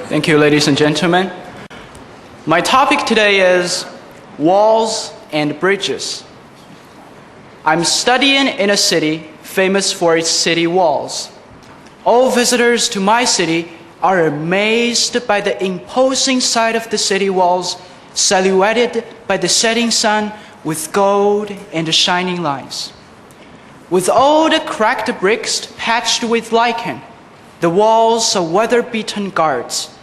Thank you, ladies and gentlemen. My topic today is walls and bridges. I'm studying in a city famous for its city walls. All visitors to my city are amazed by the imposing sight of the city walls, silhouetted by the setting sun with gold and shining lines. With old cracked bricks patched with lichen, the walls are weather-beaten guards,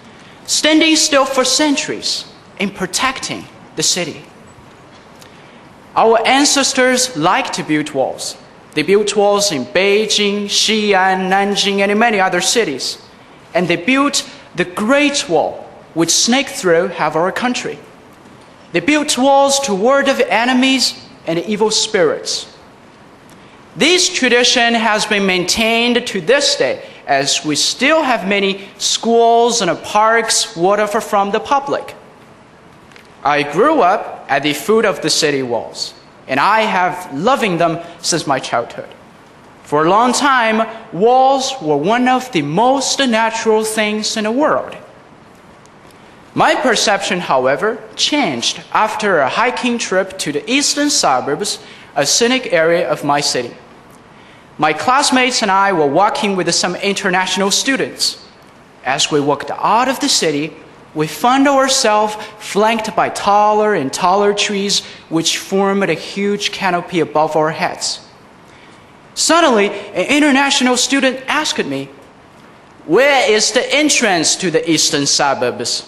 standing still for centuries in protecting the city. Our ancestors liked to build walls. They built walls in Beijing, Xi'an, Nanjing, and in many other cities. And they built the Great Wall, which snaked through half our country. They built walls to ward off enemies and evil spirits. This tradition has been maintained to this day, as we still have many schools and parks walled off from the public. I grew up at the foot of the city walls, and I have loving them since my childhood. For a long time, walls were one of the most natural things in the world. My perception, however, changed after a hiking trip to the eastern suburbs, a scenic area of my city. My classmates and I were walking with some international students. As we walked out of the city, we found ourselves flanked by taller and taller trees which formed a huge canopy above our heads. Suddenly, an international student asked me, "Where is the entrance to the eastern suburbs?"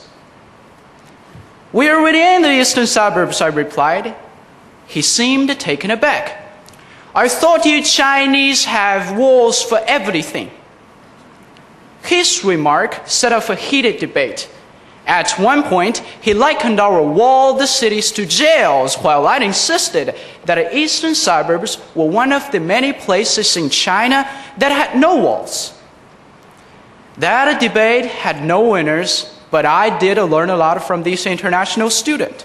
"We are within the eastern suburbs," I replied. He seemed taken aback. "I thought you Chinese have walls for everything." His remark set off a heated debate. At one point, he likened our walled cities to jails, while I insisted that the eastern suburbs were one of the many places in China that had no walls. That debate had no winners, but I did learn a lot from this international student.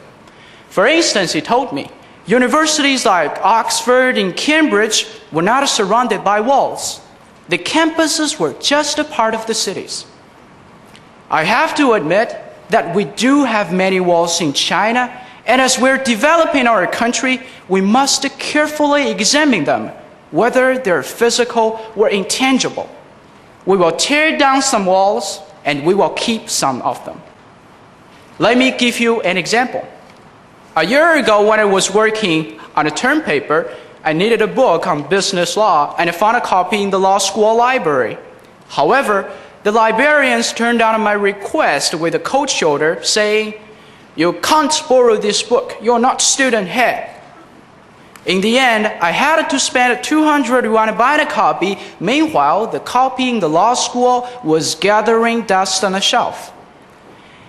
For instance, he told me, universities like Oxford and Cambridge were not surrounded by walls. The campuses were just a part of the cities. I have to admit that we do have many walls in China, and as we're developing our country, we must carefully examine them, whether they're physical or intangible. We will tear down some walls, and we will keep some of them. Let me give you an example. A year ago, when I was working on a term paper, I needed a book on business law, and I found a copy in the law school library. However, the librarians turned down my request with a cold shoulder, saying, "You can't borrow this book. You're not student head." In the end, I had to spend 200 yuan buying a copy. Meanwhile, the copy in the law school was gathering dust on the shelf.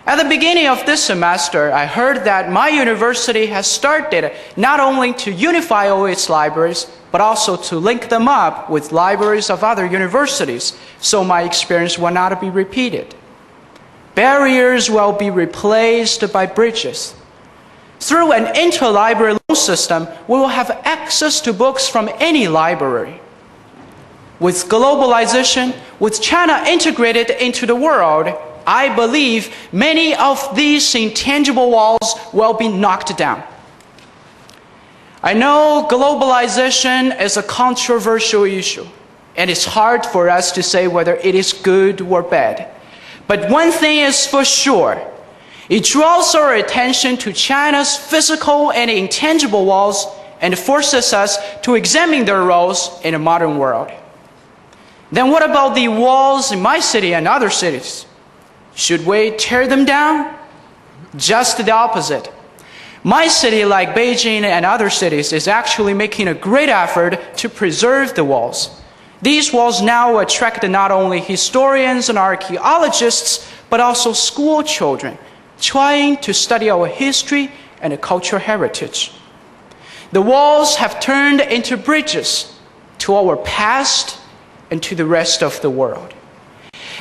At the beginning of this semester, I heard that my university has started not only to unify all its libraries, but also to link them up with libraries of other universities, so my experience will not be repeated. Barriers will be replaced by bridges. Through an interlibrary loan system, we will have access to books from any library. With globalization, with China integrated into the world, I believe many of these intangible walls will be knocked down. I know globalization is a controversial issue, and it's hard for us to say whether it is good or bad. But one thing is for sure, it draws our attention to China's physical and intangible walls and forces us to examine their roles in a modern world. Then what about the walls in my city and other cities? Should we tear them down? Just the opposite. My city, like Beijing and other cities, is actually making a great effort to preserve the walls. These walls now attract not only historians and archaeologists, but also school children trying to study our history and cultural heritage. The walls have turned into bridges to our past and to the rest of the world.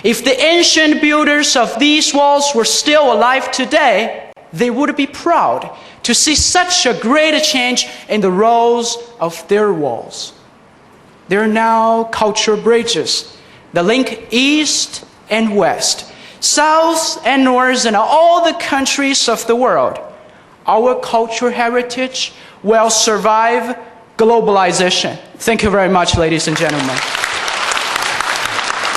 If the ancient builders of these walls were still alive today, they would be proud to see such a great change in the roles of their walls. They are now cultural bridges that link East and West, south and north and all the countries of the world, our cultural heritage will survive globalization. Thank you very much, ladies and gentlemen.